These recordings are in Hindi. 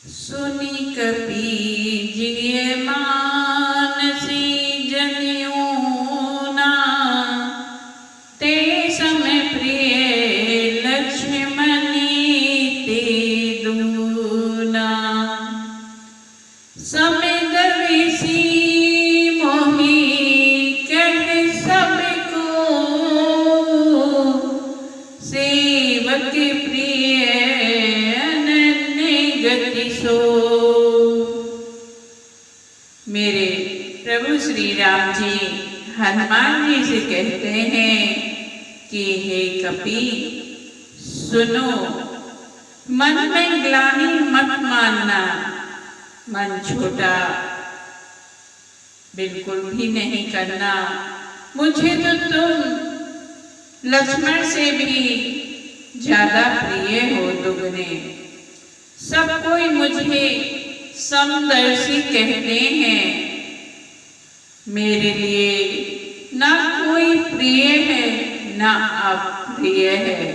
सुनी कपीजिए मानसी जनियोना, ते समय प्रिय लक्ष्मणी ते दूना। समिद विसी मोहि कह सबको, सेवक प्रिय अनन्य गति सो। मेरे प्रभु श्री राम जी हनुमान जी से कहते हैं कि हे कपि सुनो, मन में ग्लानि मत मानना, मन छोटा बिल्कुल भी नहीं करना। मुझे तो तुम लक्ष्मण से भी ज्यादा प्रिय हो दुगने। सब कोई मुझे समदर्शी कहते हैं, मेरे लिए ना कोई प्रिय है ना अप्रिय है,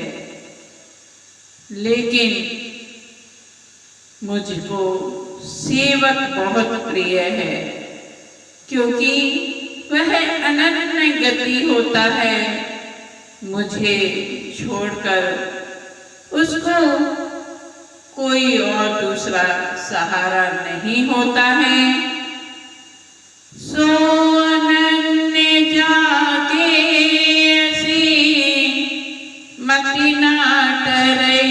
लेकिन मुझको सेवक बहुत प्रिय है, क्योंकि वह अनन्य गति होता है। मुझे छोड़कर उसको कोई और दूसरा सहारा नहीं होता है। सो अनन्य जाके ऐसी मति ना टरे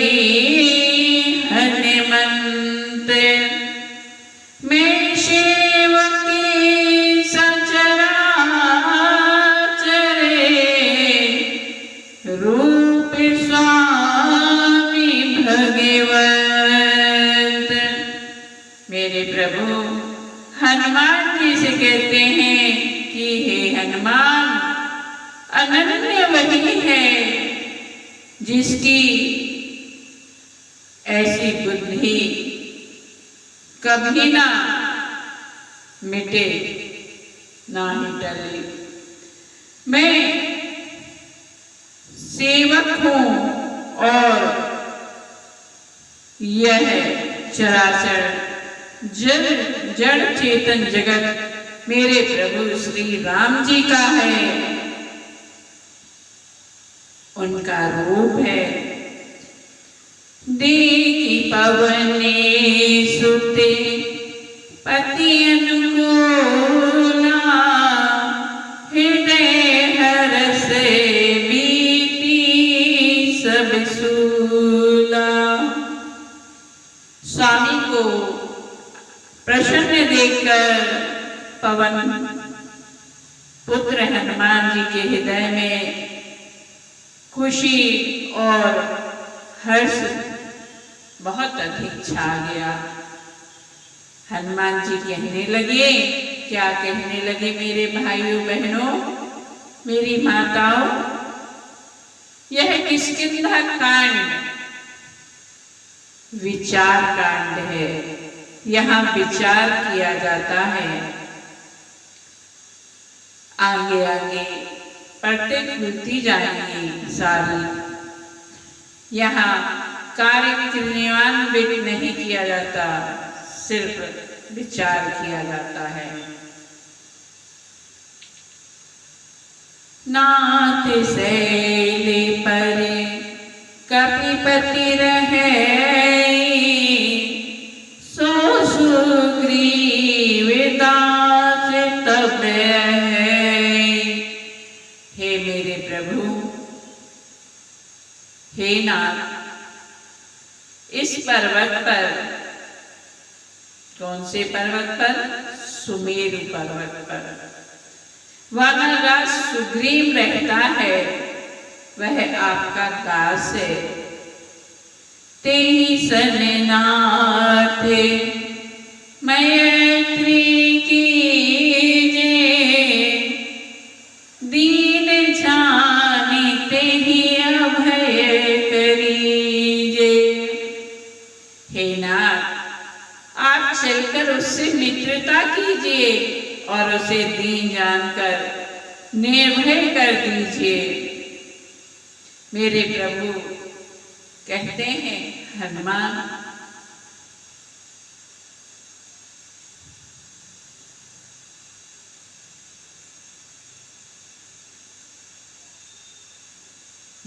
हनुमंत, मैं सेवकी सचराचर रूप स्वामी भगवत। मेरे प्रभु हनुमान जी से कहते हैं कि हे हनुमान, अनन्य वही है जिसकी ऐसी बुद्धि कभी ना मिटे ना ही टले। मैं सेवक हूँ और यह चराचर जड़ चेतन जगत मेरे प्रभु श्री राम जी का है, उनका रूप है। देखी पवने सुते पति अनुकूला, हृदय हरस बीती सब सूला। स्वामी को प्रसन्न देखकर पवन पुत्र हनुमान जी के हृदय में खुशी और हर्ष बहुत अधिक छा गया। हनुमान जी कहने लगे, क्या कहने लगे मेरे भाइयों बहनों, मेरी माताओं, यह किष्किंधा कांड विचार कांड है। यहाँ विचार किया जाता है। आगे आगे पढ़ते खुलती जाएंगी सारी। यहाँ कार्य क्रियान्वित नहीं किया जाता, सिर्फ विचार किया जाता है। नाथ शैले पर कपिपति रहे, सो सुग्रीव दास तब है। हे मेरे प्रभु, हे नाथ, इस पर्वत पर, कौन से पर्वत पर? सुमेरु पर्वत पर वानरराज सुग्रीव रहता है, वह आपका दास है। तेहि सन नाथ मैत्री कीजे, दीन जानि तेहि अभय करीजे। हे नाथ, आप चलकर उससे मित्रता कीजिए और उसे दीन जानकर निर्भय कर दीजिए। मेरे प्रभु कहते हैं, हनुमान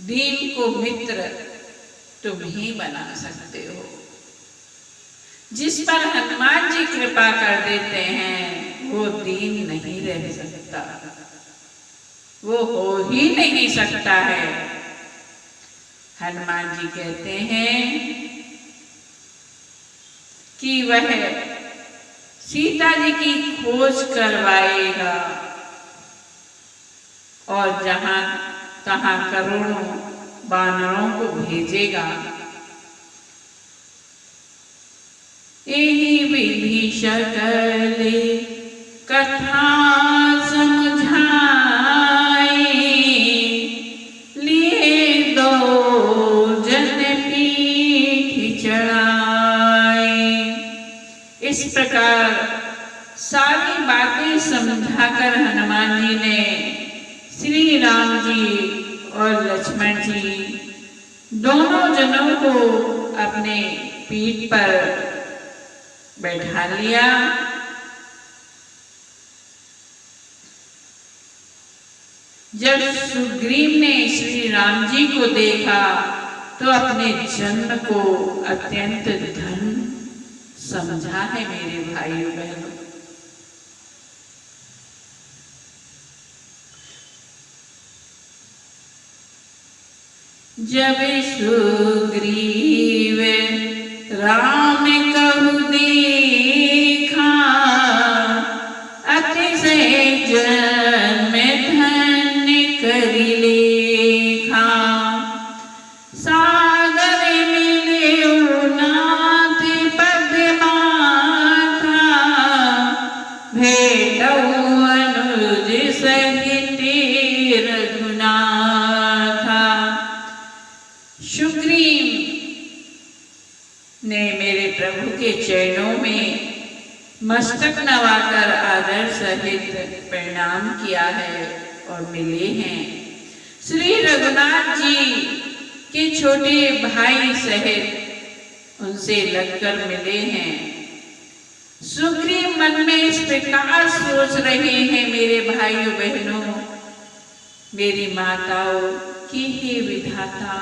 दीन को मित्र तुम ही बना सकते हो। जिस पर हनुमान जी कृपा कर देते हैं वो दीन नहीं रह सकता, वो हो ही नहीं सकता है। हनुमान जी कहते हैं कि वह सीता जी की खोज करवाएगा और जहां तहां करोड़ों वानरों को भेजेगा। यही विधि सकल कथा समझाए, लिए दो जन पीठ चढ़ाए। इस प्रकार सारी बातें समझाकर हनुमान जी ने श्री राम जी और लक्ष्मण जी दोनों जनों को अपने पीठ पर बैठा लिया। जब सुग्रीव ने श्री राम जी को देखा तो अपने जन्म को अत्यंत धन समझा है मेरे भाइयों बहनों। जब सुग्रीव राम कहु देखा, अतिशय जन्म धन्य करि लेखा। सादर मिलियो नाथ पद माथा, भेटौ अनुज सहित रघुनाथा। सुग्रीव ने मेरे प्रभु के चरणों में मस्तक नवाकर आदर सहित प्रणाम किया है और मिले हैं। श्री रघुनाथ जी के छोटे भाई सहित उनसे लगकर मिले हैं। सुग्रीव मन में इस प्रकार सोच रहे हैं मेरे भाइयों बहनों, मेरी माताओं कि हे विधाता,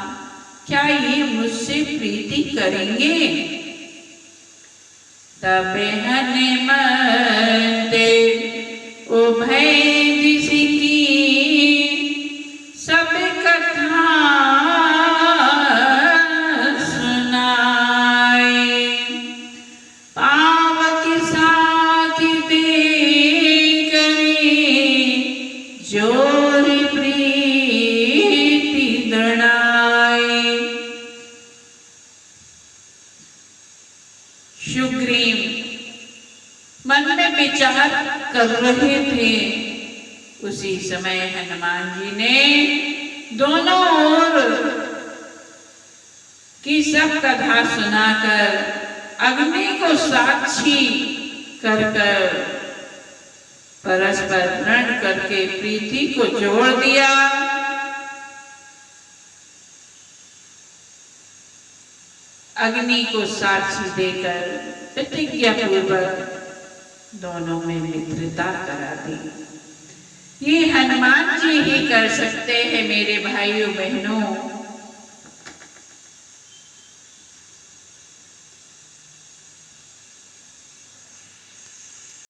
क्या ये मुझसे प्रीति करेंगे? तब हनुमते उभय दिश की, सब कथा सुनाए। पावक साखी दे करी, जोर प्रीति दृढ़ाए। सुग्रीव मन में विचार कर रहे थे, उसी समय हनुमान जी ने दोनों ओर की सब कथा सुनाकर अग्नि को साक्षी कर परस्पर दृढ़ करके प्रीति को जोड़ दिया। अग्नि को साक्षी देकर प्रतिज्ञा पूर्वक दोनों में मित्रता करा दी। ये हनुमान जी ही कर सकते हैं मेरे भाइयों बहनों।